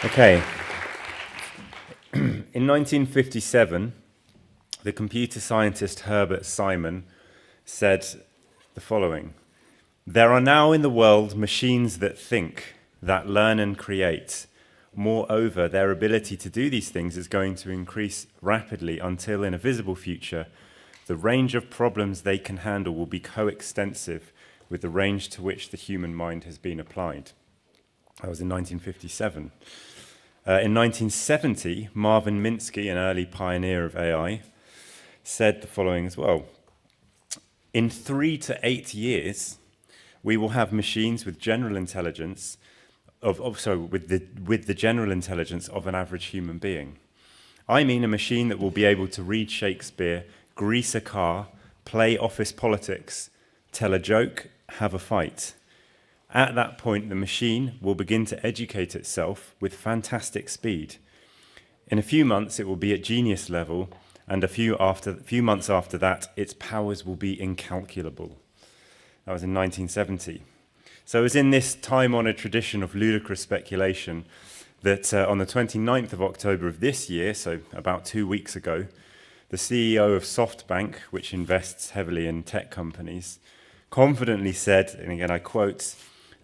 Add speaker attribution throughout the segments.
Speaker 1: Okay. In 1957, the computer scientist Herbert Simon said the following: "There are now in the world machines that think, that learn and create. Moreover, their ability to do these things is going to increase rapidly until in a visible future, the range of problems they can handle will be coextensive with the range to which the human mind has been applied." That was in 1957. In 1970, Marvin Minsky, an early pioneer of AI, said the following as well: "In 3 to 8 years, we will have machines with general intelligence with the general intelligence of an average human being. I mean a machine that will be able to read Shakespeare, grease a car, play office politics, tell a joke, have a fight. At that point, the machine will begin to educate itself with fantastic speed. In a few months, it will be at genius level, and a few months after that, its powers will be incalculable." That was in 1970. So it was in this time-honored tradition of ludicrous speculation that on the 29th of October of this year, so about 2 weeks ago, the CEO of SoftBank, which invests heavily in tech companies, confidently said, and again I quote,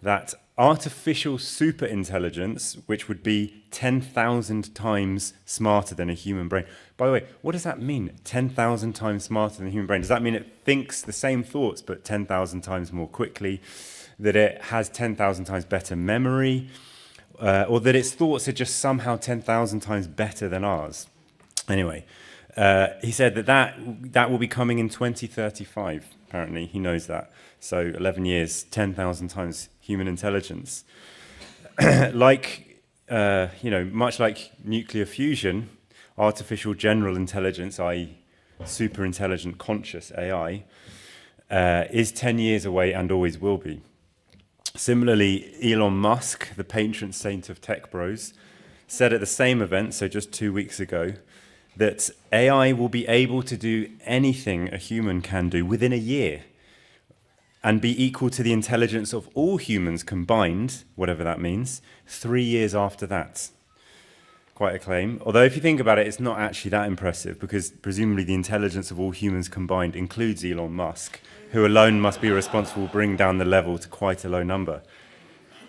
Speaker 1: that artificial superintelligence, which would be 10,000 times smarter than a human brain. By the way, what does that mean, 10,000 times smarter than a human brain? Does that mean it thinks the same thoughts but 10,000 times more quickly? That it has 10,000 times better memory? Or that its thoughts are just somehow 10,000 times better than ours? Anyway, he said that will be coming in 2035. Apparently, he knows that. So 11 years, 10,000 times human intelligence. Much like nuclear fusion, artificial general intelligence, i.e. super intelligent conscious AI, is 10 years away and always will be. Similarly, Elon Musk, the patron saint of tech bros, said at the same event, so just 2 weeks ago, that AI will be able to do anything a human can do within a year and be equal to the intelligence of all humans combined, whatever that means, 3 years after that. Quite a claim. Although if you think about it, it's not actually that impressive because presumably the intelligence of all humans combined includes Elon Musk, who alone must be responsible for bringing down the level to quite a low number.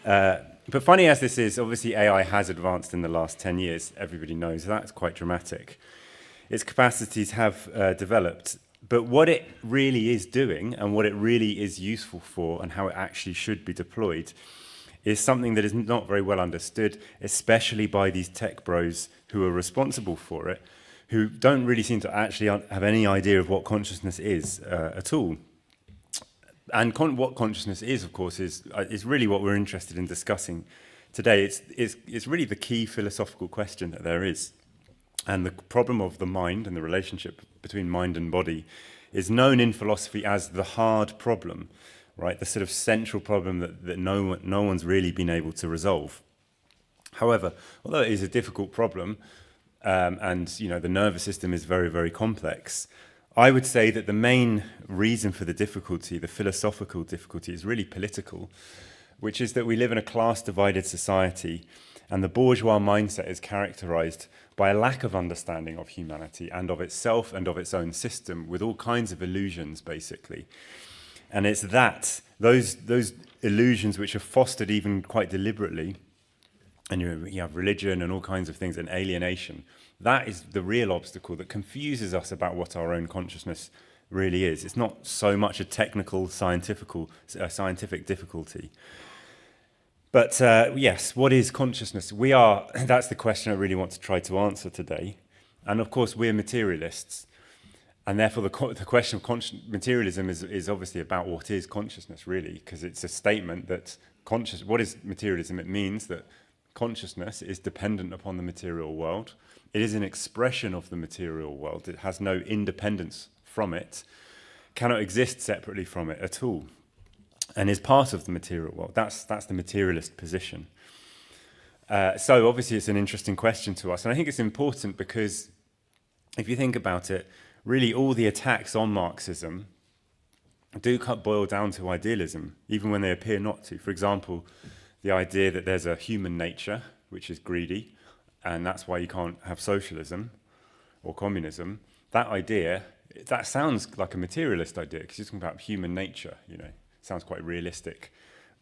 Speaker 1: But funny as this is, obviously AI has advanced in the last 10 years. Everybody knows that's quite dramatic. Its capacities have developed. But what it really is doing and what it really is useful for and how it actually should be deployed is something that is not very well understood, especially by these tech bros who are responsible for it, who don't really seem to actually have any idea of what consciousness is at all. And what consciousness is, of course, is really what we're interested in discussing today. It's really the key philosophical question that there is. And the problem of the mind and the relationship between mind and body is known in philosophy as the hard problem, right? The sort of central problem that no one's really been able to resolve. However, although it is a difficult problem, and the nervous system is very, very complex, I would say that the main reason for the difficulty, the philosophical difficulty, is really political, which is that we live in a class-divided society, and the bourgeois mindset is characterized by a lack of understanding of humanity and of itself and of its own system, with all kinds of illusions, basically. And it's those illusions which are fostered even quite deliberately, and you have religion and all kinds of things, and alienation. That is the real obstacle that confuses us about what our own consciousness really is. It's not so much a technical, scientific difficulty. But yes, what is consciousness? That's the question I really want to try to answer today. And of course, we're materialists. And therefore, the question of materialism is obviously about what is consciousness, really, because it's a statement that what is materialism? It means that consciousness is dependent upon the material world. It is an expression of the material world. It has no independence from it, cannot exist separately from it at all, and is part of the material world. That's the materialist position. So obviously it's an interesting question to us, and I think it's important because if you think about it, really all the attacks on Marxism do boil down to idealism, even when they appear not to. For example, the idea that there's a human nature, which is greedy, and that's why you can't have socialism or communism. That idea, that sounds like a materialist idea because you're talking about human nature, it sounds quite realistic.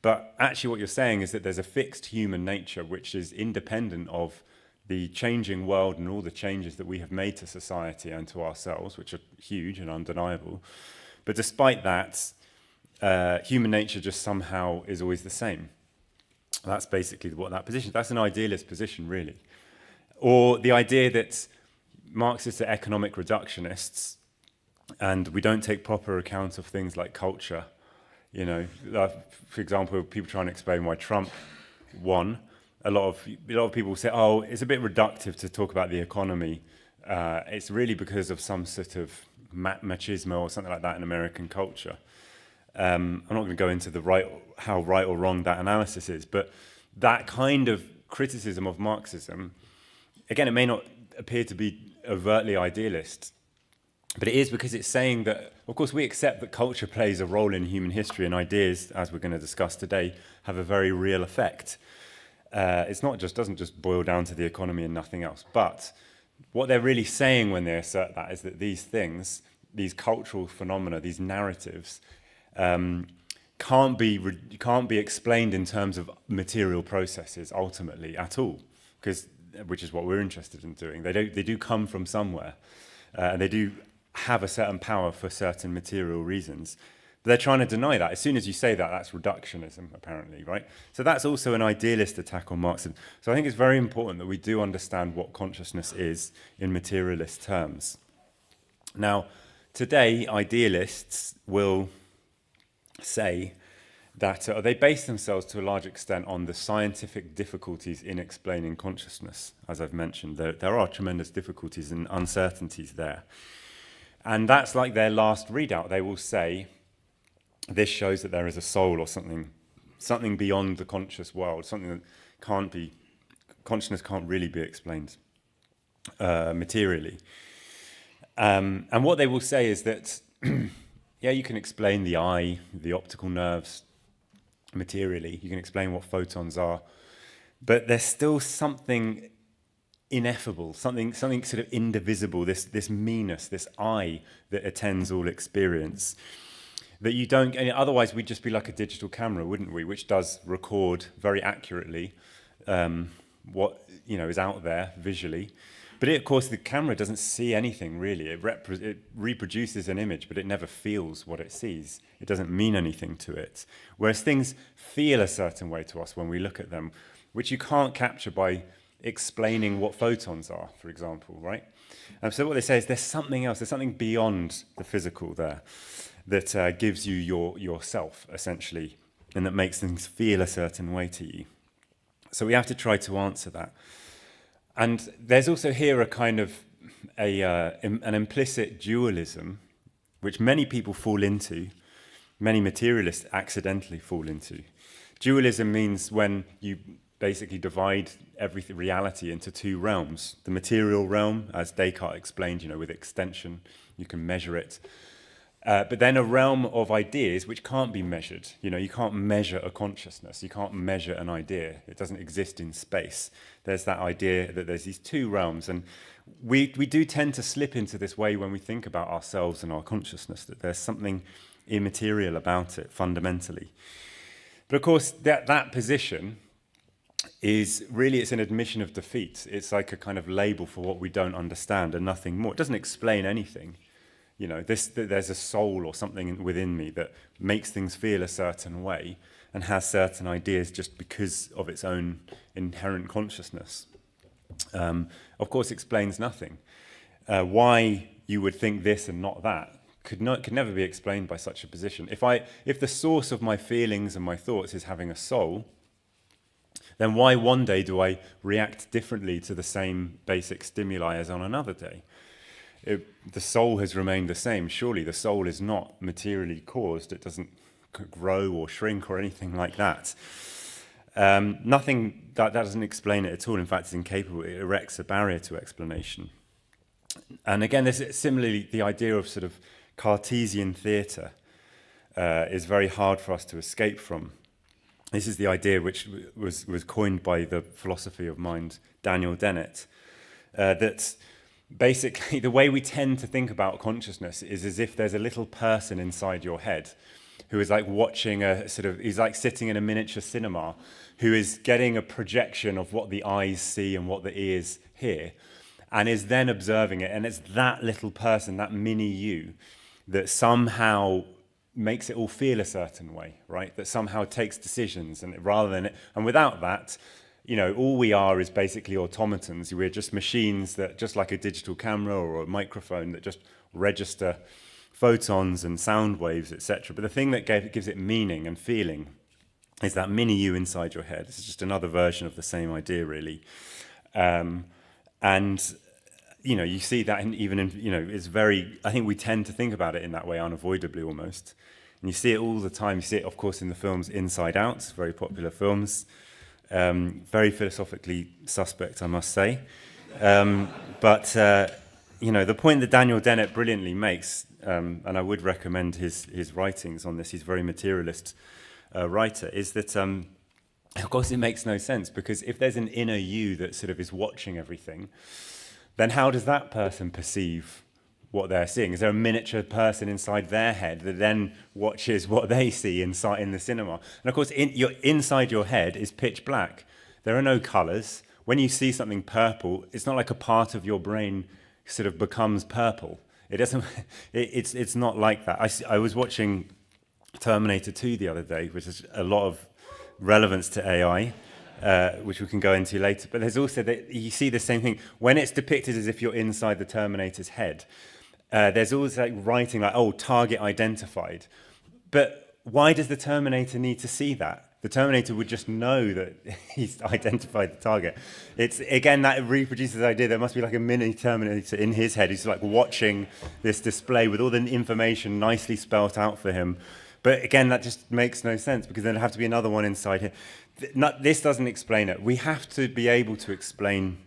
Speaker 1: But actually what you're saying is that there's a fixed human nature which is independent of the changing world and all the changes that we have made to society and to ourselves, which are huge and undeniable. But despite that, human nature just somehow is always the same. That's basically what that position is. That's an idealist position, really. Or the idea that Marxists are economic reductionists and we don't take proper account of things like culture. For example, people trying to explain why Trump won. A lot of people say, oh, it's a bit reductive to talk about the economy. It's really because of some sort of machismo or something like that in American culture. I'm not going to go into how right or wrong that analysis is, but that kind of criticism of Marxism, again, it may not appear to be overtly idealist, but it is because it's saying that, of course, we accept that culture plays a role in human history, and ideas, as we're going to discuss today, have a very real effect. Doesn't just boil down to the economy and nothing else. But what they're really saying when they assert that is that these things, these cultural phenomena, these narratives, can't be explained in terms of material processes ultimately at all, which is what we're interested in doing. They do come from somewhere, and they do have a certain power for certain material reasons. But they're trying to deny that. As soon as you say that, that's reductionism, apparently, right? So that's also an idealist attack on Marxism. So I think it's very important that we do understand what consciousness is in materialist terms. Now, today, idealists will say that they base themselves to a large extent on the scientific difficulties in explaining consciousness. As I've mentioned, there are tremendous difficulties and uncertainties there. And that's like their last readout. They will say, this shows that there is a soul or something beyond the conscious world, something that consciousness can't really be explained materially. And what they will say is that, yeah, you can explain the eye, the optical nerves materially, you can explain what photons are, but there's still something ineffable, something sort of indivisible, this meanness, this I that attends all experience. That you don't, and otherwise we'd just be like a digital camera, wouldn't we? Which does record very accurately what is out there visually. But of course, the camera doesn't see anything really. It reproduces an image, but it never feels what it sees. It doesn't mean anything to it. Whereas things feel a certain way to us when we look at them, which you can't capture by explaining what photons are, for example, right? So what they say is there's something else, there's something beyond the physical there that gives you yourself, essentially, and that makes things feel a certain way to you. So we have to try to answer that. And there's also here a kind of an implicit dualism, which many people fall into, many materialists accidentally fall into. Dualism means when you basically divide reality into two realms. The material realm, as Descartes explained, with extension, you can measure it. But then a realm of ideas which can't be measured. You can't measure a consciousness. You can't measure an idea. It doesn't exist in space. There's that idea that there's these two realms. And we do tend to slip into this way when we think about ourselves and our consciousness, that there's something immaterial about it fundamentally. But of course, that position is really, it's an admission of defeat. It's like a kind of label for what we don't understand and nothing more. It doesn't explain anything. There's a soul or something within me that makes things feel a certain way and has certain ideas just because of its own inherent consciousness. Of course, explains nothing. Why you would think this and not that could never be explained by such a position. If the source of my feelings and my thoughts is having a soul, then why one day do I react differently to the same basic stimuli as on another day? The soul has remained the same. Surely the soul is not materially caused. It doesn't grow or shrink or anything like that. Nothing that doesn't explain it at all. In fact, it's incapable. It erects a barrier to explanation. And again, there's similarly the idea of sort of Cartesian theatre is very hard for us to escape from. This is the idea which was coined by the philosophy of mind, Daniel Dennett, that basically the way we tend to think about consciousness is as if there's a little person inside your head who is like watching he's like sitting in a miniature cinema, who is getting a projection of what the eyes see and what the ears hear, and is then observing it. And it's that little person, that mini you, that somehow makes it all feel a certain way, right? That somehow takes decisions, and without that, all we are is basically automatons. We're just machines that, just like a digital camera or a microphone, that just register photons and sound waves, etc. But the thing that gives it meaning and feeling is that mini you inside your head. It's just another version of the same idea, really. You see that it's very, I think we tend to think about it in that way unavoidably almost. And you see it all the time. You see it, of course, in the films Inside Out, very popular films. Very philosophically suspect, I must say. The point that Daniel Dennett brilliantly makes, and I would recommend his writings on this, he's a very materialist writer, is that, of course, it makes no sense, because if there's an inner you that sort of is watching everything, then how does that person perceive what they're seeing? Is there a miniature person inside their head that then watches what they see inside in the cinema? And of course, inside your head is pitch black. There are no colors. When you see something purple, it's not like a part of your brain sort of becomes purple. It doesn't. It's not like that. I was watching Terminator 2 the other day, which has a lot of relevance to AI. Which we can go into later. But there's also you see the same thing when it's depicted as if you're inside the Terminator's head. There's always like writing like, "Oh, target identified," but why does the Terminator need to see that? The Terminator would just know that he's identified the target. It's again that reproduces the idea there must be like a mini Terminator in his head who's like watching this display with all the information nicely spelt out for him. But again, that just makes no sense, because then there'd have to be another one inside here. This doesn't explain it. We have to be able to explain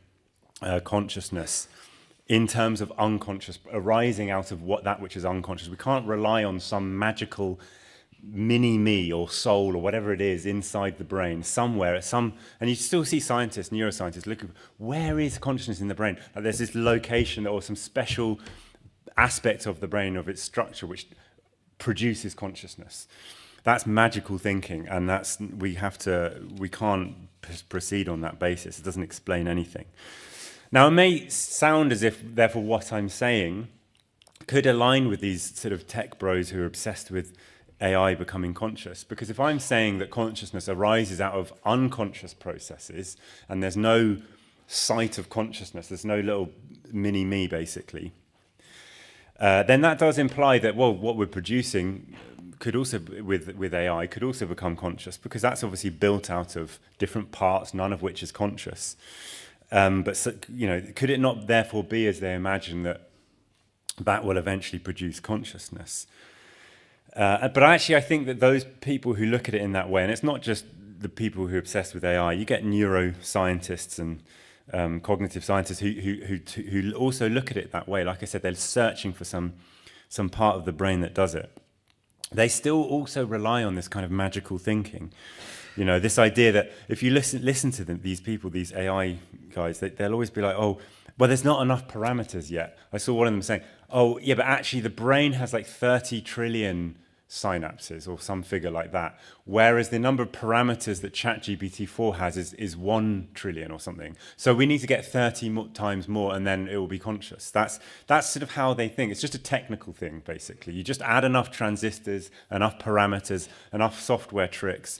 Speaker 1: consciousness in terms of unconscious, arising out of that which is unconscious. We can't rely on some magical mini-me or soul or whatever it is inside the brain somewhere and you still see scientists, neuroscientists looking, where is consciousness in the brain? Like there's this location or some special aspect of the brain, of its structure, which produces consciousness. That's magical thinking, and we can't proceed on that basis. It doesn't explain anything. Now, it may sound as if, therefore, what I'm saying could align with these sort of tech bros who are obsessed with AI becoming conscious, because if I'm saying that consciousness arises out of unconscious processes, and there's no sight of consciousness, there's no little mini-me, basically, then that does imply that, well, what we're producing could also, with AI, could also become conscious, because that's obviously built out of different parts, none of which is conscious. Could it not therefore be, as they imagine, that will eventually produce consciousness? But actually, I think that those people who look at it in that way, and it's not just the people who are obsessed with AI, you get neuroscientists and cognitive scientists who also look at it that way. Like I said, they're searching for some part of the brain that does it. They still also rely on this kind of magical thinking. This idea that if you listen to them, these people, these AI guys, they'll always be like, oh, well, there's not enough parameters yet. I saw one of them saying, oh, yeah, but actually the brain has like 30 trillion synapses or some figure like that, whereas the number of parameters that ChatGPT-4 has is 1 trillion or something. So we need to get 30 times more, and then it will be conscious. That's sort of how they think. It's just a technical thing, basically. You just add enough transistors, enough parameters, enough software tricks.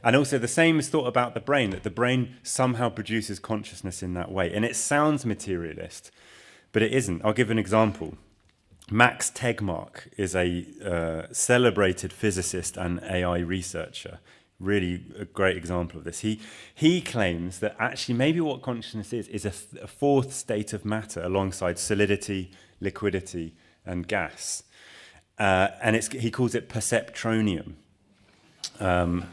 Speaker 1: And also the same is thought about the brain, that the brain somehow produces consciousness in that way. And it sounds materialist, but it isn't. I'll give an example. Max Tegmark is a celebrated physicist and AI researcher. Really a great example of this. He claims that actually maybe what consciousness is a fourth state of matter alongside solidity, liquidity, and gas. And he calls it perceptronium. And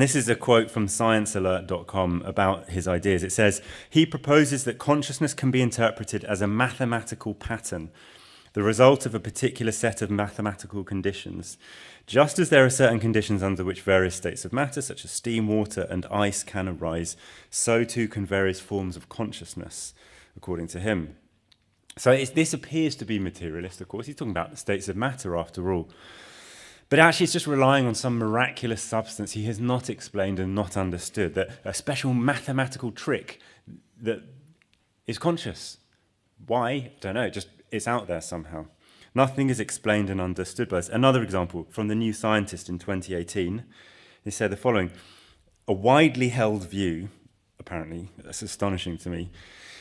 Speaker 1: this is a quote from sciencealert.com about his ideas. It says, he proposes that consciousness can be interpreted as a mathematical pattern the result of a particular set of mathematical conditions. Just as there are certain conditions under which various states of matter, such as steam, water, and ice, can arise, so too can various forms of consciousness, according to him. So this appears to be materialist, of course. He's talking about the states of matter, after all. But actually, it's just relying on some miraculous substance he has not explained and not understood, that a special mathematical trick that is conscious. Why? Don't know. It's out there somehow. Nothing is explained and understood by this. Another example from the New Scientist in 2018. He said the following: a widely held view, apparently, that's astonishing to me,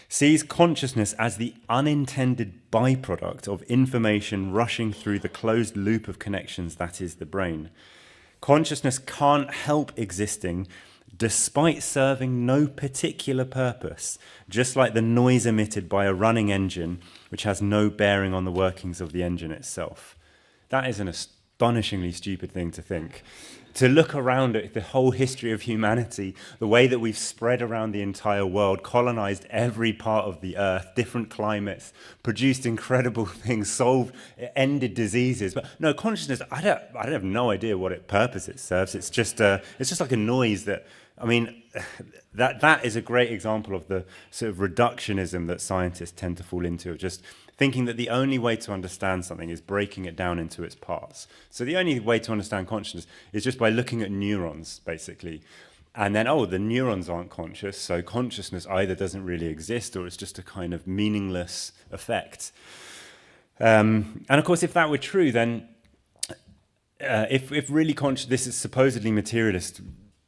Speaker 1: sees consciousness as the unintended byproduct of information rushing through the closed loop of connections that is the brain. Consciousness can't help existing despite serving no particular purpose, just like the noise emitted by a running engine, which has no bearing on the workings of the engine itself. That is an astonishingly stupid thing to think. To look around at the whole history of humanity, the way that we've spread around the entire world, colonized every part of the earth, different climates, produced incredible things, ended diseases. But no, consciousness, I have no idea what purpose it serves. It's just like a noise that, I mean, that is a great example of the sort of reductionism that scientists tend to fall into, of just thinking that the only way to understand something is breaking it down into its parts. So the only way to understand consciousness is just by looking at neurons, basically. And then, the neurons aren't conscious, so consciousness either doesn't really exist or it's just a kind of meaningless effect. And of course, if that were true, then if really this is supposedly materialist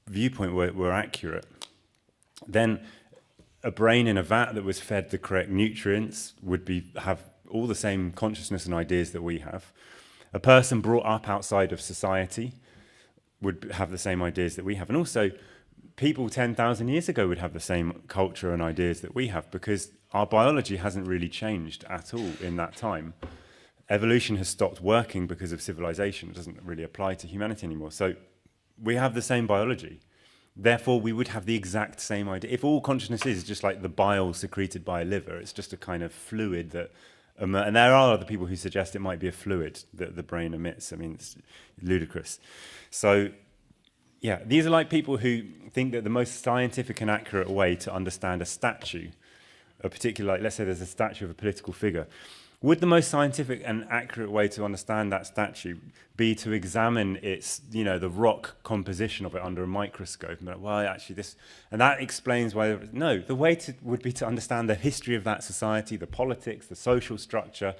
Speaker 1: viewpoint were accurate, then a brain in a vat that was fed the correct nutrients would have all the same consciousness and ideas that we have. A person brought up outside of society would have the same ideas that we have. And also, people 10,000 years ago would have the same culture and ideas that we have, because our biology hasn't really changed at all in that time. Evolution has stopped working because of civilization. It doesn't really apply to humanity anymore. So we have the same biology. Therefore, we would have the exact same idea. If all consciousness is just like the bile secreted by a liver, it's just a kind of fluid that, and there are other people who suggest it might be a fluid that the brain emits. I mean, it's ludicrous. So, yeah, these are like people who think that the most scientific and accurate way to understand a statue, a particular, like, let's say there's a statue of a political figure, would the most scientific and accurate way to understand that statue be to examine its, the rock composition of it under a microscope? And well, actually this, and that explains why. No, the way would be to understand the history of that society, the politics, the social structure,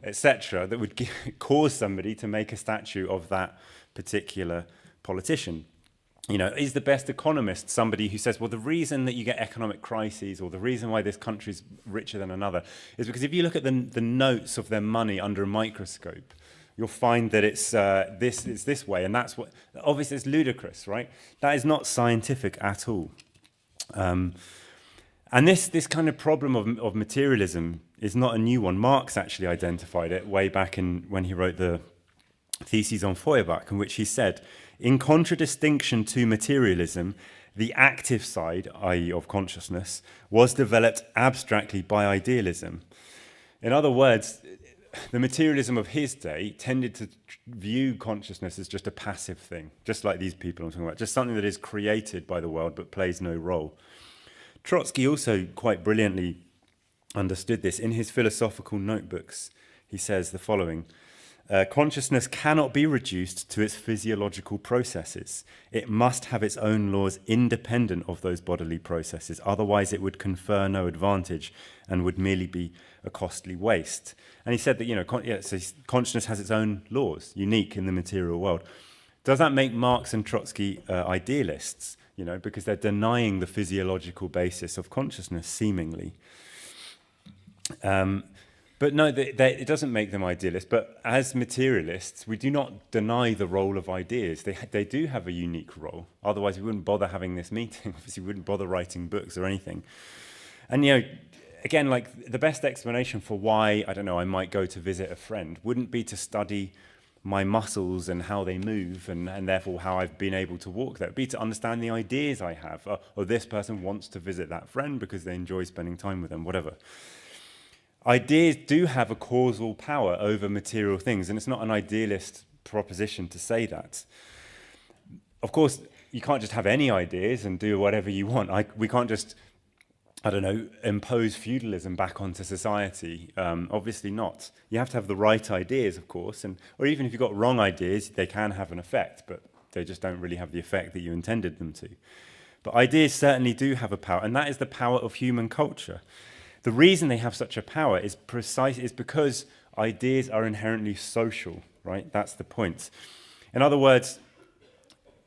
Speaker 1: etc., that would cause somebody to make a statue of that particular politician. Is the best economist somebody who says, well, the reason that you get economic crises or the reason why this country's richer than another is because if you look at the notes of their money under a microscope, you'll find that it's this way, and that's what, obviously it's ludicrous, right? That is not scientific at all. And this kind of problem of materialism is not a new one. Marx actually identified it way back when he wrote the theses on Feuerbach, in which he said, in contradistinction to materialism, the active side, i.e. of consciousness, was developed abstractly by idealism. In other words, the materialism of his day tended to view consciousness as just a passive thing, just like these people I'm talking about, just something that is created by the world but plays no role. Trotsky also quite brilliantly understood this. In his philosophical notebooks, he says the following: consciousness cannot be reduced to its physiological processes. It must have its own laws independent of those bodily processes. Otherwise, it would confer no advantage and would merely be a costly waste. And he said that, so consciousness has its own laws, unique in the material world. Does that make Marx and Trotsky idealists? Because they're denying the physiological basis of consciousness, seemingly. But no, it doesn't make them idealists. But as materialists, we do not deny the role of ideas. They do have a unique role. Otherwise, we wouldn't bother having this meeting. Obviously, we wouldn't bother writing books or anything. And, again, like the best explanation for why, I might go to visit a friend wouldn't be to study my muscles and how they move and therefore how I've been able to walk there. It would be to understand the ideas I have. Or this person wants to visit that friend because they enjoy spending time with them, whatever. ideas do have a causal power over material things, and it's not an idealist proposition to say that. Of course, you can't just have any ideas and do whatever you want. We can't just, I don't know, impose feudalism back onto society. Obviously not. You have to have the right ideas, of course, or even if you've got wrong ideas, they can have an effect, but they just don't really have the effect that you intended them to. But ideas certainly do have a power, and that is the power of human culture. The reason they have such a power is because ideas are inherently social, right? That's the point. In other words,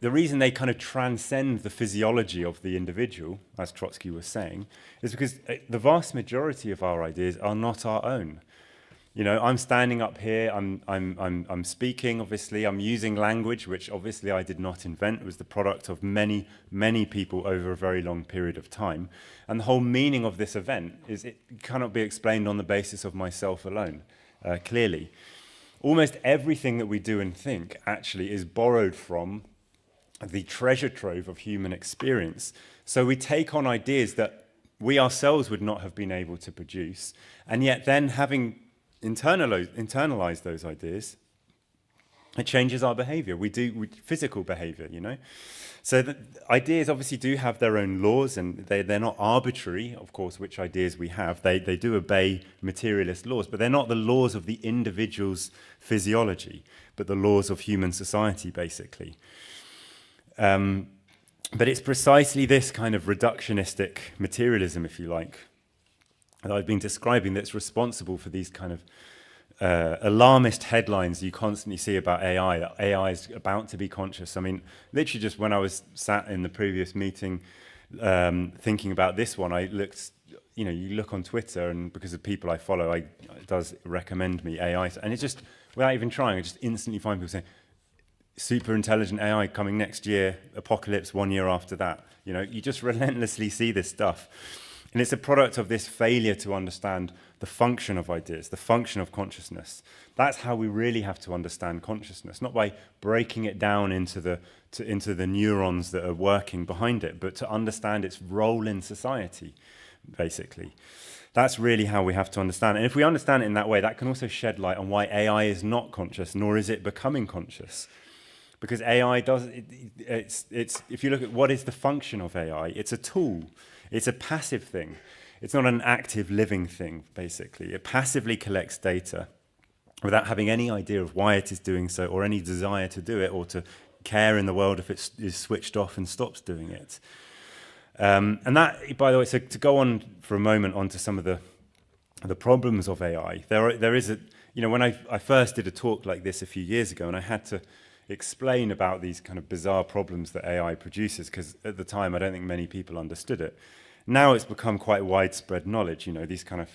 Speaker 1: the reason they kind of transcend the physiology of the individual, as Trotsky was saying, is because the vast majority of our ideas are not our own. You know, I'm standing up here, I'm speaking, obviously, I'm using language, which obviously I did not invent. It was the product of many, many people over a very long period of time. And the whole meaning of this event is it cannot be explained on the basis of myself alone, clearly. Almost everything that we do and think actually is borrowed from the treasure trove of human experience. So we take on ideas that we ourselves would not have been able to produce, and yet then having internalize those ideas, it changes our behavior. We physical behavior, you know. So the ideas obviously do have their own laws, and they're not arbitrary, of course, which ideas we have. They do obey materialist laws, but they're not the laws of the individual's physiology, but the laws of human society, basically. But it's precisely this kind of reductionistic materialism, if you like, that I've been describing that's responsible for these kind of alarmist headlines you constantly see about AI, that AI is about to be conscious. I mean, literally just when I was sat in the previous meeting thinking about this one, I looked, you know, you look on Twitter, and because of people I follow, it does recommend me AI, and it's just, without even trying, I just instantly find people saying, super intelligent AI coming next year, apocalypse 1 year after that. You know, you just relentlessly see this stuff. And it's a product of this failure to understand the function of ideas, the function of consciousness. That's how we really have to understand consciousness, not by breaking it down into the neurons that are working behind it, but to understand its role in society, basically. That's really how we have to understand it. And if we understand it in that way, that can also shed light on why AI is not conscious, nor is it becoming conscious. Because AI if you look at what is the function of AI, it's a tool. It's a passive thing. It's not an active living thing, basically. It passively collects data without having any idea of why it is doing so, or any desire to do it, or to care in the world if it is switched off and stops doing it. And that, by the way, so to go on for a moment onto some of the problems of AI, there is when I first did a talk like this a few years ago, and I had to explain about these kind of bizarre problems that AI produces, because at the time I don't think many people understood it. Now it's become quite widespread knowledge, you know, these kind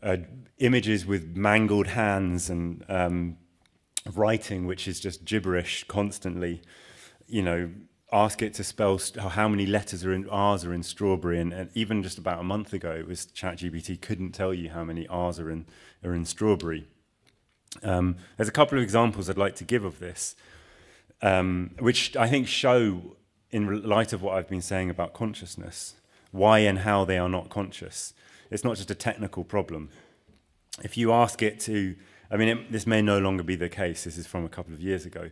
Speaker 1: of images with mangled hands and writing which is just gibberish constantly, you know, ask it to spell how many letters R's are in strawberry, and even just about a month ago it was ChatGPT couldn't tell you how many R's are in strawberry. There's a couple of examples I'd like to give of this, which I think show, in light of what I've been saying about consciousness, why and how they are not conscious. It's not just a technical problem. If you ask it to, this may no longer be the case, this is from a couple of years ago,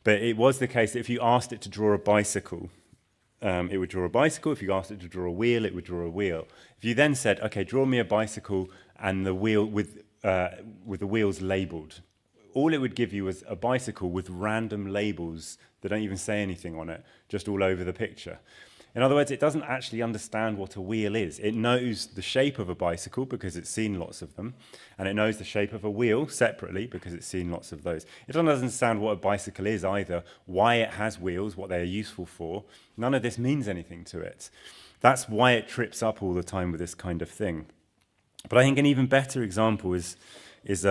Speaker 1: but it was the case that if you asked it to draw a bicycle, it would draw a bicycle. If you asked it to draw a wheel, it would draw a wheel. If you then said, okay, draw me a bicycle and the wheel with the wheels labelled, all it would give you was a bicycle with random labels that don't even say anything on it, just all over the picture. In other words, it doesn't actually understand what a wheel is. It knows the shape of a bicycle because it's seen lots of them, and it knows the shape of a wheel separately because it's seen lots of those. It doesn't understand what a bicycle is either, why it has wheels, what they're useful for. None of this means anything to it. That's why it trips up all the time with this kind of thing. But I think an even better example is if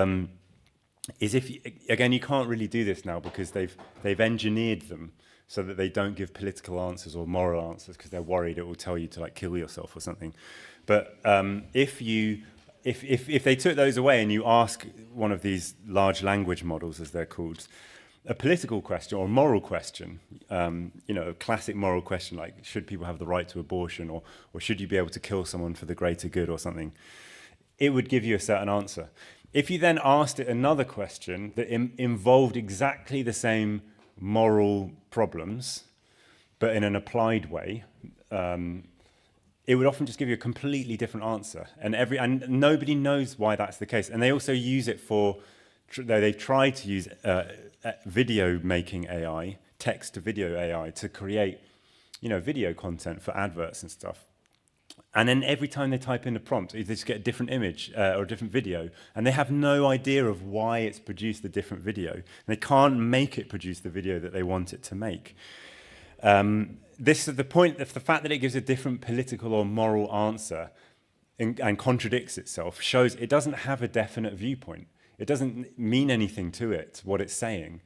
Speaker 1: again, you can't really do this now because they've engineered them so that they don't give political answers or moral answers because they're worried it will tell you to like kill yourself or something. But if they took those away and you ask one of these large language models, as they're called, a political question or a moral question, a classic moral question like should people have the right to abortion, or should you be able to kill someone for the greater good or something? it would give you a certain answer. If you then asked it another question that involved exactly the same moral problems, but in an applied way, it would often just give you a completely different answer. And nobody knows why that's the case. And they also use it for, they've tried to use video making AI, text to video AI, to create, video content for adverts and stuff. And then every time they type in a prompt, they just get a different image or a different video, and they have no idea of why it's produced a different video. And they can't make it produce the video that they want it to make. This is the point of the fact that it gives a different political or moral answer and contradicts itself, shows it doesn't have a definite viewpoint. It doesn't mean anything to it, what it's saying.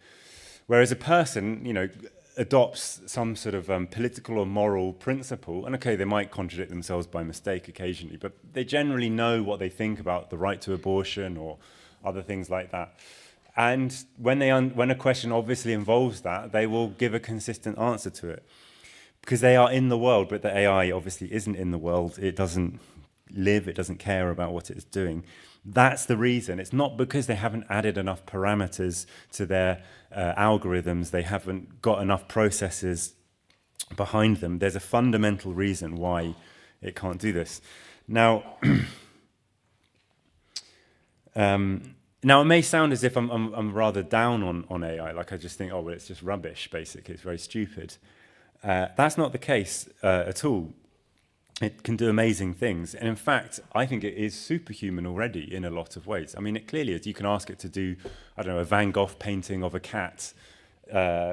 Speaker 1: Whereas a person, adopts some sort of political or moral principle, and okay, they might contradict themselves by mistake occasionally, but they generally know what they think about the right to abortion or other things like that. And when a question obviously involves that, they will give a consistent answer to it. Because they are in the world, but the AI obviously isn't in the world. It doesn't live, it doesn't care about what it's doing. That's the reason. It's not because they haven't added enough parameters to their algorithms, they haven't got enough processes behind them. There's a fundamental reason why it can't do this. Now, now it may sound as if I'm rather down on AI, like I just think, oh, well, it's just rubbish, basically. It's very stupid. That's not the case at all. It can do amazing things. And in fact, I think it is superhuman already in a lot of ways. I mean, it clearly is. You can ask it to do, I don't know, a Van Gogh painting of a cat,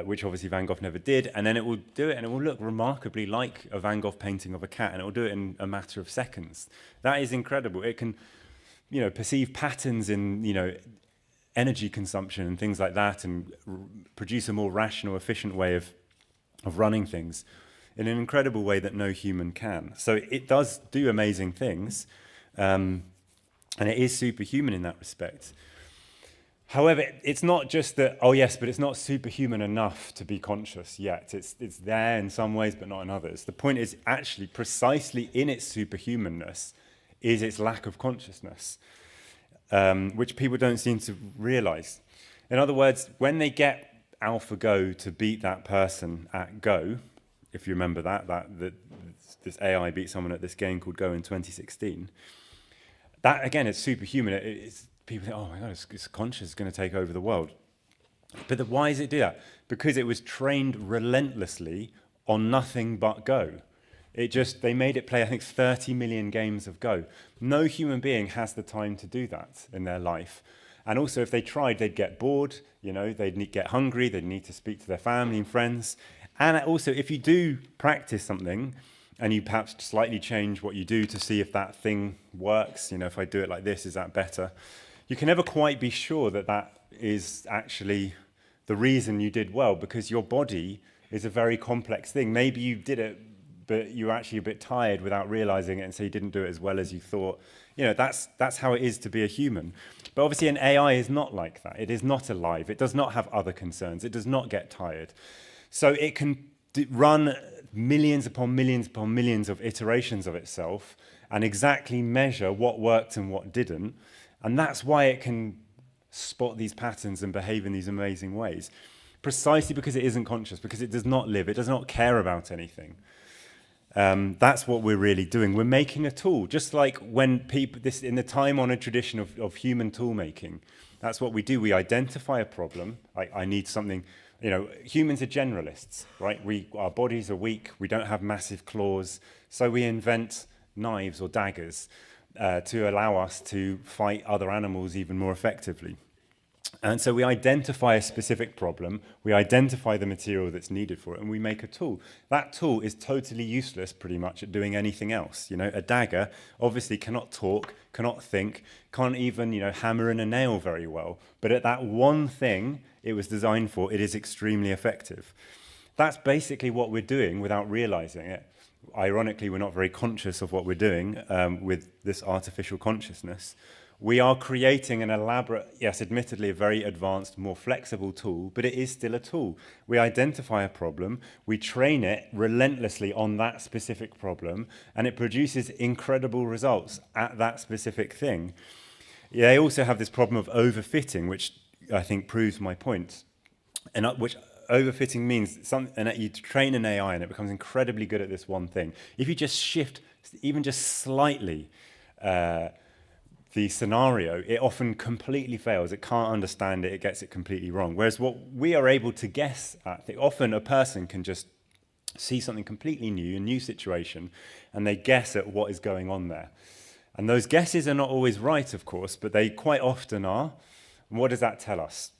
Speaker 1: which obviously Van Gogh never did, and then it will do it, and it will look remarkably like a Van Gogh painting of a cat, and it will do it in a matter of seconds. That is incredible. It can, perceive patterns in, energy consumption and things like that, and produce a more rational, efficient way of running things in an incredible way that no human can. So it does do amazing things, and it is superhuman in that respect. However, it's not just that, oh yes, but it's not superhuman enough to be conscious yet. It's there in some ways, but not in others. The point is actually precisely in its superhumanness is its lack of consciousness, which people don't seem to realize. In other words, when they get AlphaGo to beat that person at Go, if you remember that this AI beat someone at this game called Go in 2016, that again is superhuman. It's people think, oh my God, it's conscious, it's going to take over the world. But why does it do that? Because it was trained relentlessly on nothing but Go. They made it play, I think, 30 million games of Go. No human being has the time to do that in their life. And also, if they tried, they'd get bored, they'd get hungry, they'd need to speak to their family and friends. And also, if you do practice something, and you perhaps slightly change what you do to see if that thing works, if I do it like this, is that better? You can never quite be sure that that is actually the reason you did well, because your body is a very complex thing. Maybe you did it, but you were actually a bit tired without realizing it, and so you didn't do it as well as you thought. That's how it is to be a human. But obviously an AI is not like that. It is not alive. It does not have other concerns. It does not get tired. So it can run millions upon millions upon millions of iterations of itself and exactly measure what worked and what didn't. And that's why it can spot these patterns and behave in these amazing ways. Precisely because it isn't conscious, because it does not live, it does not care about anything. That's what we're really doing. We're making a tool, just like when people, in the time-honored tradition of human tool making, that's what we do. We identify a problem. I need something. Humans are generalists, right? Our bodies are weak. We don't have massive claws, so we invent knives or daggers to allow us to fight other animals even more effectively. And so we identify a specific problem, we identify the material that's needed for it, and we make a tool. That tool is totally useless pretty much at doing anything else. A dagger obviously cannot talk, cannot think, can't even, hammer in a nail very well. But at that one thing it was designed for, it is extremely effective. That's basically what we're doing without realizing it. Ironically, we're not very conscious of what we're doing with this artificial consciousness. We are creating an elaborate, yes, admittedly a very advanced, more flexible tool, but it is still a tool. We identify a problem, we train it relentlessly on that specific problem, and it produces incredible results at that specific thing. They also have this problem of overfitting, which I think proves my point. And which overfitting means and you train an AI and it becomes incredibly good at this one thing. If you just shift, even just slightly, the scenario, it often completely fails. It can't understand it. It gets it completely wrong. Whereas what we are able to guess at, often a person can just see something completely new, a new situation, and they guess at what is going on there. And those guesses are not always right, of course, but they quite often are. And what does that tell us?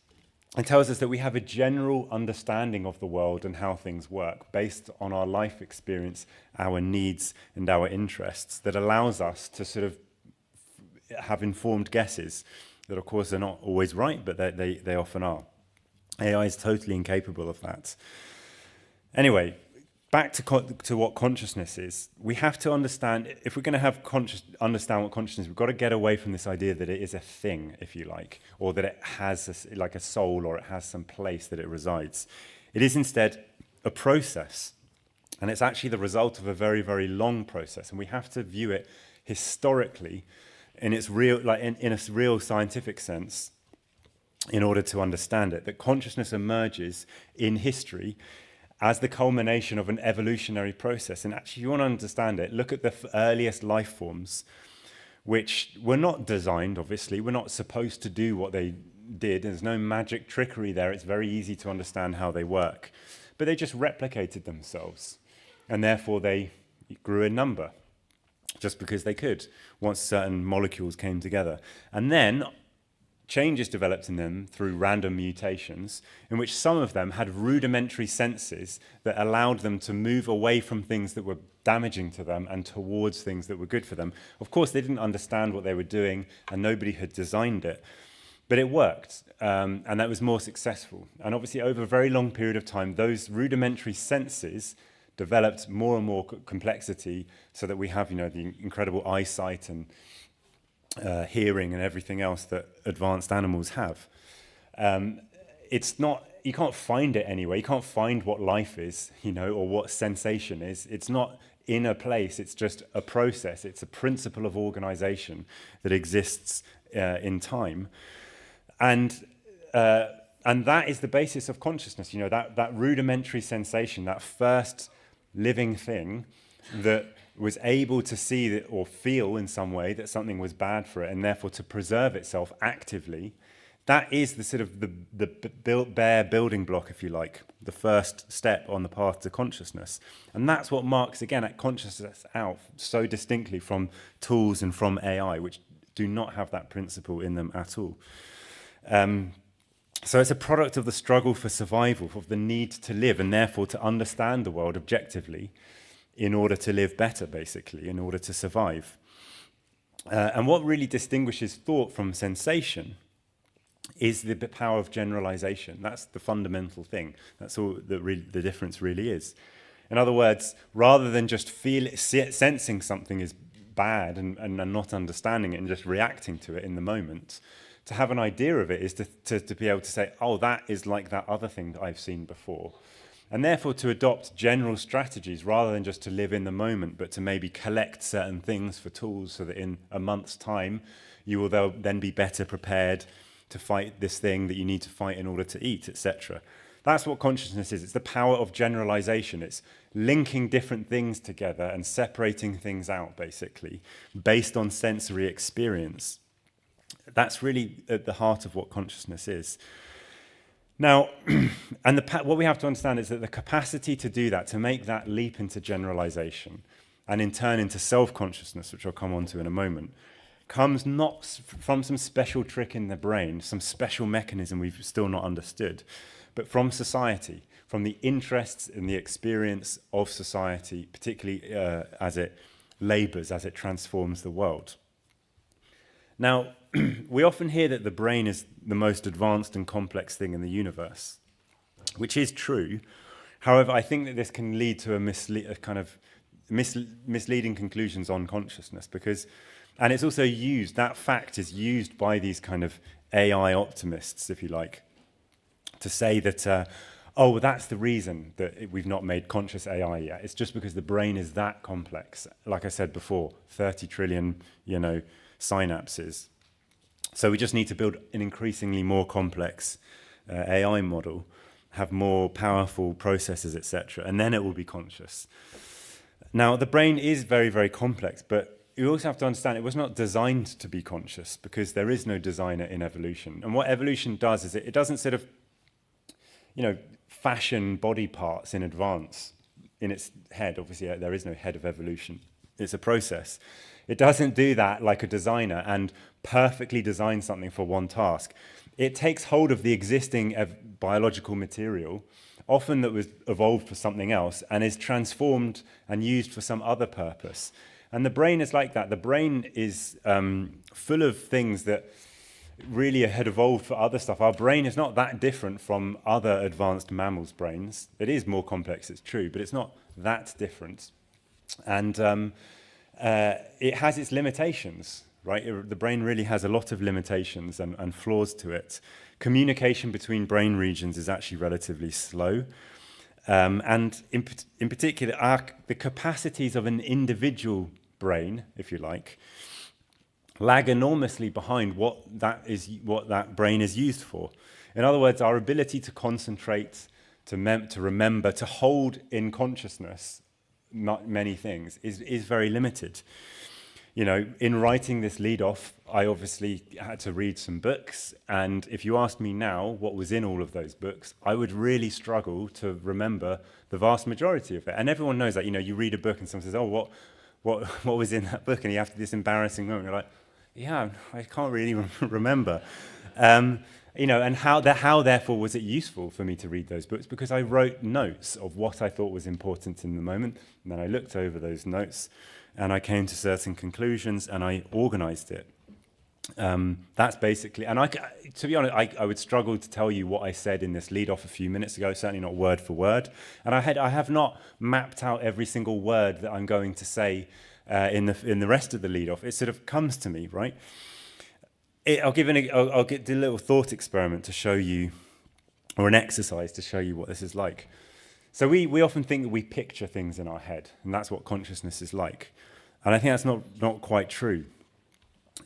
Speaker 1: It tells us that we have a general understanding of the world and how things work based on our life experience, our needs, and our interests that allows us to sort of have informed guesses that, of course, are not always right, but they often are. AI is totally incapable of that. Anyway, back to what consciousness is. We have to understand, if we're going to have understand what consciousness is, we've got to get away from this idea that it is a thing, if you like, or that it has like a soul, or it has some place that it resides. It is instead a process, and it's actually the result of a very, very long process, and we have to view it historically in its real, like in a real scientific sense, in order to understand it. That consciousness emerges in history as the culmination of an evolutionary process. And actually, if you want to understand it, look at the earliest life forms, which were not designed, obviously. We're not supposed to do what they did. There's no magic trickery there. It's very easy to understand how they work. But they just replicated themselves, and therefore they grew in number, just because they could, once certain molecules came together. And then changes developed in them through random mutations, in which some of them had rudimentary senses that allowed them to move away from things that were damaging to them and towards things that were good for them. Of course, they didn't understand what they were doing, and nobody had designed it. But it worked, and that was more successful. And obviously, over a very long period of time, those rudimentary senses developed more and more complexity, so that we have, the incredible eyesight and hearing and everything else that advanced animals have. It's not, you can't find it anywhere. You can't find what life is, or what sensation is. It's not in a place. It's just a process. It's a principle of organization that exists in time, and that is the basis of consciousness. That rudimentary sensation, that first living thing that was able to see that, or feel in some way that something was bad for it, and therefore to preserve itself actively. That is the sort of the bare building block, if you like, the first step on the path to consciousness. And that's what marks, again, at consciousness out so distinctly from tools and from AI, which do not have that principle in them at all. So it's a product of the struggle for survival, of the need to live, and therefore to understand the world objectively in order to live better, basically, in order to survive. And what really distinguishes thought from sensation is the power of generalization. That's the fundamental thing. That's all the difference really is. In other words, rather than just sensing something is bad and not understanding it and just reacting to it in the moment, to have an idea of it is to be able to say, oh, that is like that other thing that I've seen before. And therefore to adopt general strategies rather than just to live in the moment, but to maybe collect certain things for tools so that in a month's time, you will then be better prepared to fight this thing that you need to fight in order to eat, etc. That's what consciousness is. It's the power of generalization. It's linking different things together and separating things out, basically, based on sensory experience. That's really at the heart of what consciousness is. Now, and what we have to understand is that the capacity to do that, to make that leap into generalization, and in turn into self-consciousness, which I'll come on to in a moment, comes not from some special trick in the brain, some special mechanism we've still not understood, but from society, from the interests and the experience of society, particularly as it labors, as it transforms the world. Now, we often hear that the brain is the most advanced and complex thing in the universe, which is true. However, I think that this can lead to a kind of misleading conclusions on consciousness, because, and it's also used, that fact is used by these kind of AI optimists, if you like, to say that, oh, well, that's the reason that we've not made conscious AI yet. It's just because the brain is that complex. Like I said before, 30 trillion, synapses. So we just need to build an increasingly more complex AI model, have more powerful processors, etc., and then it will be conscious. Now, the brain is very, very complex, but you also have to understand it was not designed to be conscious, because there is no designer in evolution. And what evolution does is it doesn't sort of, fashion body parts in advance in its head. Obviously, there is no head of evolution. It's a process. It doesn't do that like a designer and perfectly design something for one task. It takes hold of the existing biological material, often that was evolved for something else, and is transformed and used for some other purpose. And the brain is like that. The brain is full of things that really had evolved for other stuff. Our brain is not that different from other advanced mammals' brains. It is more complex, it's true, but it's not that different. And it has its limitations, right? The brain really has a lot of limitations and flaws to it. Communication between brain regions is actually relatively slow. And in particular, the capacities of an individual brain, if you like, lag enormously behind what that brain is used for. In other words, our ability to concentrate, to remember, to hold in consciousness many things is very limited. In writing this lead-off, I obviously had to read some books, and if you asked me now what was in all of those books, I would really struggle to remember the vast majority of it. And everyone knows that, you read a book and someone says, oh, what was in that book? And you have this embarrassing moment, you're like, yeah, I can't really remember. And how therefore was it useful for me to read those books? Because I wrote notes of what I thought was important in the moment, and then I looked over those notes, and I came to certain conclusions, and I organized it. That's basically, and to be honest, I would struggle to tell you what I said in this lead-off a few minutes ago, certainly not word for word. And I have not mapped out every single word that I'm going to say in the rest of the lead-off. It sort of comes to me, right? I'll do a little thought experiment to show you, or an exercise to show you what this is like. So we often think that we picture things in our head, and that's what consciousness is like. And I think that's not quite true.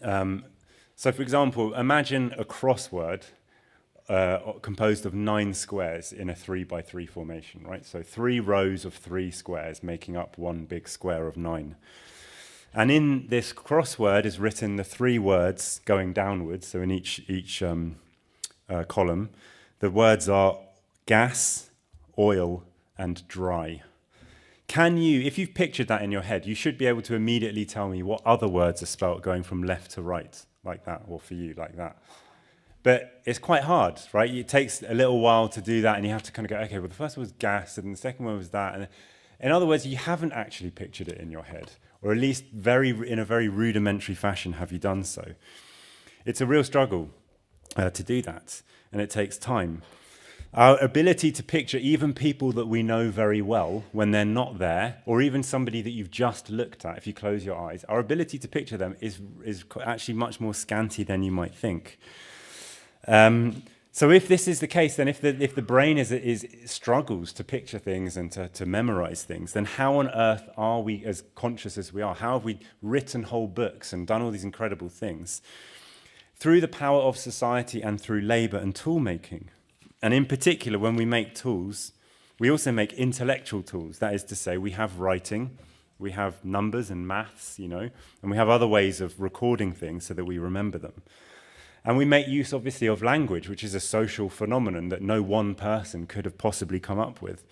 Speaker 1: So, for example, imagine a crossword composed of 9 squares in a 3x3 formation, right? So 3 rows of 3 squares making up one big square of 9. And in this crossword is written the 3 words going downwards. So in each column, the words are gas, oil, and dry. If you've pictured that in your head, you should be able to immediately tell me what other words are spelt going from left to right, like that, or for you, like that. But it's quite hard, right? It takes a little while to do that, and you have to kind of go, okay, well, the first one was gas, and the second one was that. And in other words, you haven't actually pictured it in your head, or at least in a very rudimentary fashion have you done so. It's a real struggle to do that, and it takes time. Our ability to picture even people that we know very well when they're not there, or even somebody that you've just looked at, if you close your eyes, our ability to picture them is actually much more scanty than you might think. So if this is the case, then if the brain struggles to picture things and to memorize things, then how on earth are we as conscious as we are? How have we written whole books and done all these incredible things? Through the power of society and through labor and tool making. And in particular, when we make tools, we also make intellectual tools. That is to say, we have writing, we have numbers and maths, and we have other ways of recording things so that we remember them. And we make use, obviously, of language, which is a social phenomenon that no one person could have possibly come up with.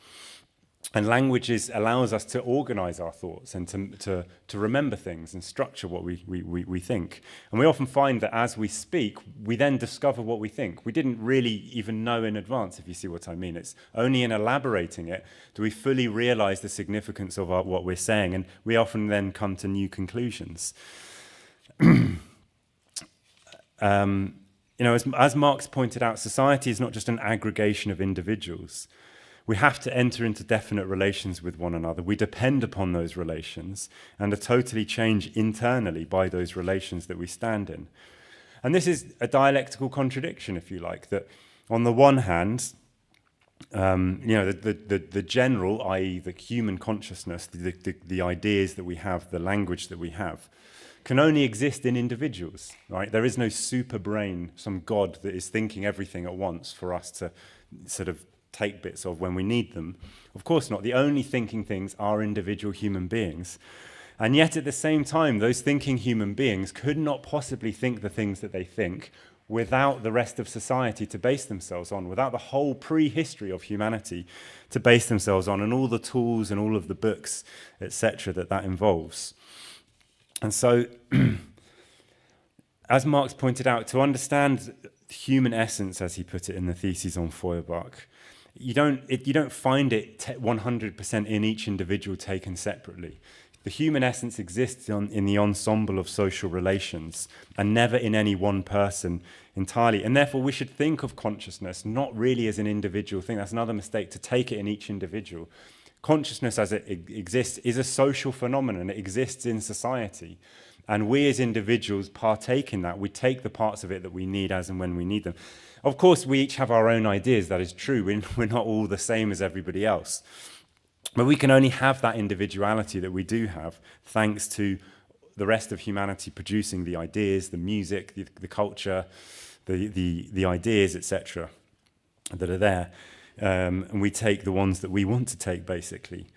Speaker 1: And language allows us to organize our thoughts and to remember things and structure what we think. And we often find that as we speak, we then discover what we think. We didn't really even know in advance, if you see what I mean. It's only in elaborating it do we fully realize the significance of what we're saying, and we often then come to new conclusions. As Marx pointed out, society is not just an aggregation of individuals. We have to enter into definite relations with one another. We depend upon those relations and are totally changed internally by those relations that we stand in. And this is a dialectical contradiction, if you like, that on the one hand, the general, i.e. the human consciousness, the ideas that we have, the language that we have, can only exist in individuals, right? There is no super brain, some god that is thinking everything at once for us to sort of take bits of when we need them. Of course not. The only thinking things are individual human beings. And yet at the same time, those thinking human beings could not possibly think the things that they think without the rest of society to base themselves on, without the whole prehistory of humanity to base themselves on, and all the tools and all of the books, etc., that involves. And so, as Marx pointed out, to understand human essence, as he put it in the thesis on Feuerbach, you don't find it 100% in each individual taken separately. The human essence exists in the ensemble of social relations and never in any one person entirely. And therefore, we should think of consciousness not really as an individual thing. That's another mistake, to take it in each individual. Consciousness as it exists is a social phenomenon. It exists in society. And we as individuals partake in that. We take the parts of it that we need as and when we need them. Of course, we each have our own ideas. That is true. We're not all the same as everybody else. But we can only have that individuality that we do have thanks to the rest of humanity producing the ideas, the music, the culture, the ideas, etc., that are there. And we take the ones that we want to take, basically.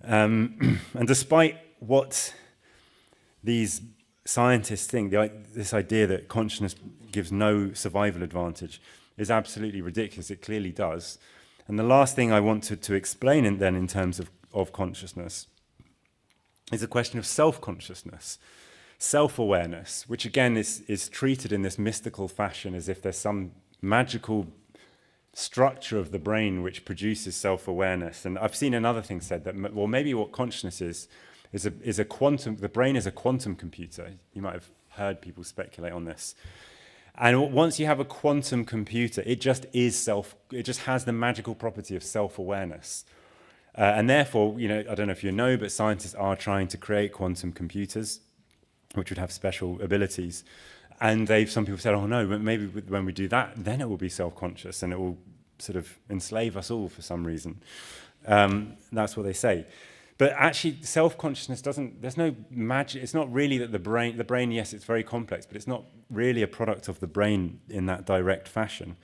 Speaker 1: And despite what these scientists think, this idea that consciousness gives no survival advantage is absolutely ridiculous. It clearly does. And the last thing I wanted to explain in terms of consciousness is the question of self-consciousness, self-awareness, which again is treated in this mystical fashion as if there's some magical structure of the brain which produces self-awareness. And I've seen another thing said that, well, maybe what consciousness is a quantum, the brain is a quantum computer. You might have heard people speculate on this. And once you have a quantum computer, it just has the magical property of self-awareness. And therefore, I don't know if you know, but scientists are trying to create quantum computers, which would have special abilities. And some people said, oh no, but maybe when we do that, then it will be self-conscious and it will sort of enslave us all for some reason. That's what they say. But actually, self-consciousness there's no magic. It's not really that the brain, yes, it's very complex, but it's not really a product of the brain in that direct fashion.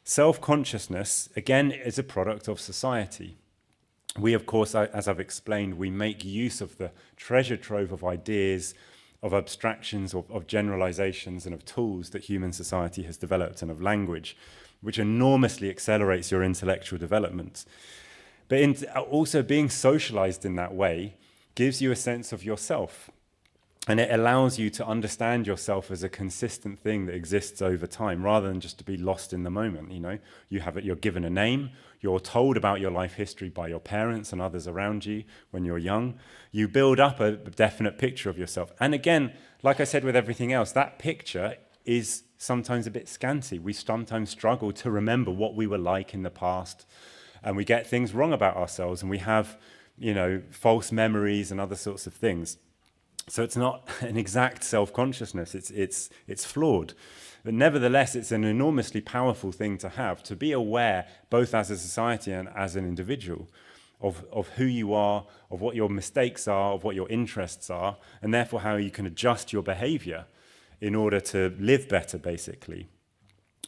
Speaker 1: Self-consciousness, again, is a product of society. We, of course, as I've explained, we make use of the treasure trove of ideas, of abstractions, of generalizations, and of tools that human society has developed, and of language, which enormously accelerates your intellectual development. But also being socialized in that way gives you a sense of yourself. And it allows you to understand yourself as a consistent thing that exists over time, rather than just to be lost in the moment. You're given a name, you're told about your life history by your parents and others around you when you're young. You build up a definite picture of yourself. And again, like I said with everything else, that picture is sometimes a bit scanty. We sometimes struggle to remember what we were like in the past. And we get things wrong about ourselves, and we have, false memories and other sorts of things. So it's not an exact self-consciousness. It's flawed, but nevertheless, it's an enormously powerful thing to have, to be aware, both as a society and as an individual, of who you are, of what your mistakes are, of what your interests are, and therefore how you can adjust your behavior in order to live better, basically.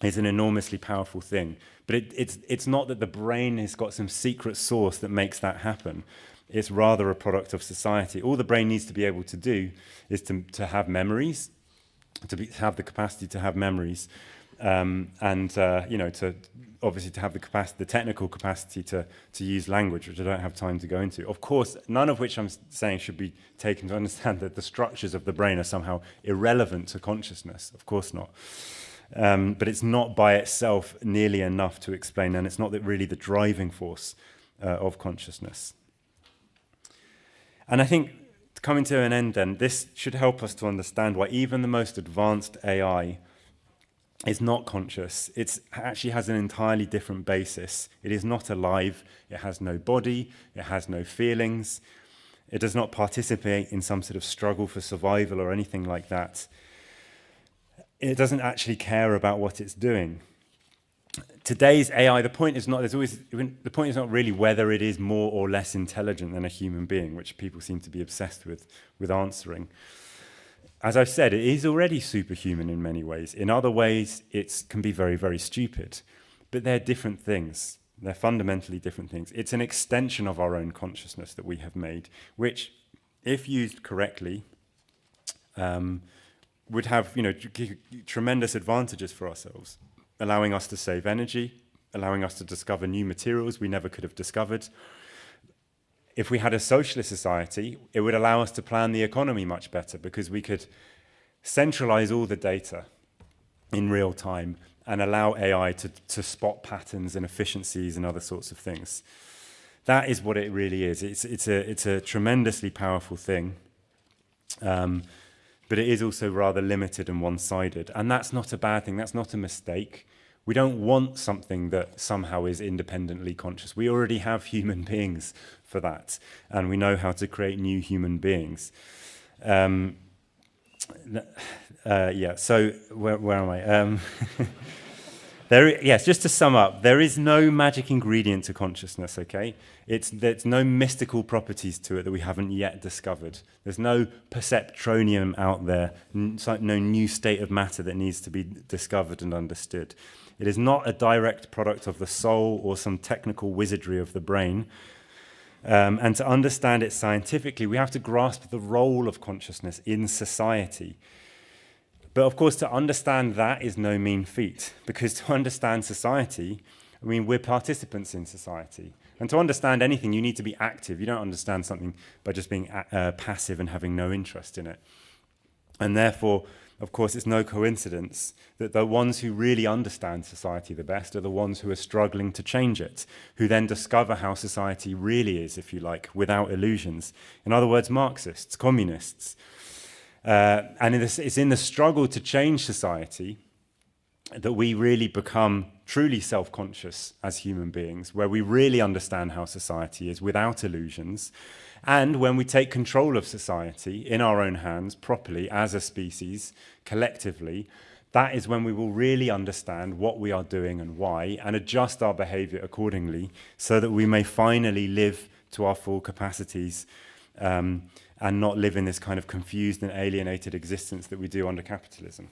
Speaker 1: Is an enormously powerful thing. But it's not that the brain has got some secret source that makes that happen. It's rather a product of society. All the brain needs to be able to do is to have memories, to have the capacity to have memories, to obviously to have the technical capacity to use language, which I don't have time to go into. Of course, none of which I'm saying should be taken to understand that the structures of the brain are somehow irrelevant to consciousness. Of course not. But it's not by itself nearly enough to explain, and it's not really the driving force of consciousness. And I think, coming to an end then, this should help us to understand why even the most advanced AI is not conscious. It actually has an entirely different basis. It is not alive. It has no body. It has no feelings. It does not participate in some sort of struggle for survival or anything like that. It doesn't actually care about what it's doing. Today's AI, the point is not really whether it is more or less intelligent than a human being, which people seem to be obsessed with answering. As I've said, it is already superhuman in many ways. In other ways, it can be very, very stupid. But they're different things. They're fundamentally different things. It's an extension of our own consciousness that we have made, which, if used correctly, would have tremendous advantages for ourselves, allowing us to save energy, allowing us to discover new materials we never could have discovered. If we had a socialist society, it would allow us to plan the economy much better because we could centralize all the data in real time and allow AI to spot patterns and efficiencies and other sorts of things. That is what it really is. It's a tremendously powerful thing, but it is also rather limited and one-sided. And that's not a bad thing. That's not a mistake. We don't want something that somehow is independently conscious. We already have human beings for that, and we know how to create new human beings. So where am I? Yes, just to sum up, there is no magic ingredient to consciousness, okay? There's no mystical properties to it that we haven't yet discovered. There's no perceptronium out there, no new state of matter that needs to be discovered and understood. It is not a direct product of the soul or some technical wizardry of the brain. And to understand it scientifically, we have to grasp the role of consciousness in society. But of course, to understand that is no mean feat, because to understand society, we're participants in society. And to understand anything, you need to be active. You don't understand something by just being passive and having no interest in it. And therefore, of course, it's no coincidence that the ones who really understand society the best are the ones who are struggling to change it, who then discover how society really is, if you like, without illusions. In other words, Marxists, communists. And it's in the struggle to change society that we really become truly self-conscious as human beings, where we really understand how society is without illusions. And when we take control of society in our own hands properly as a species, collectively, that is when we will really understand what we are doing and why, and adjust our behavior accordingly so that we may finally live to our full capacities and not live in this kind of confused and alienated existence that we do under capitalism.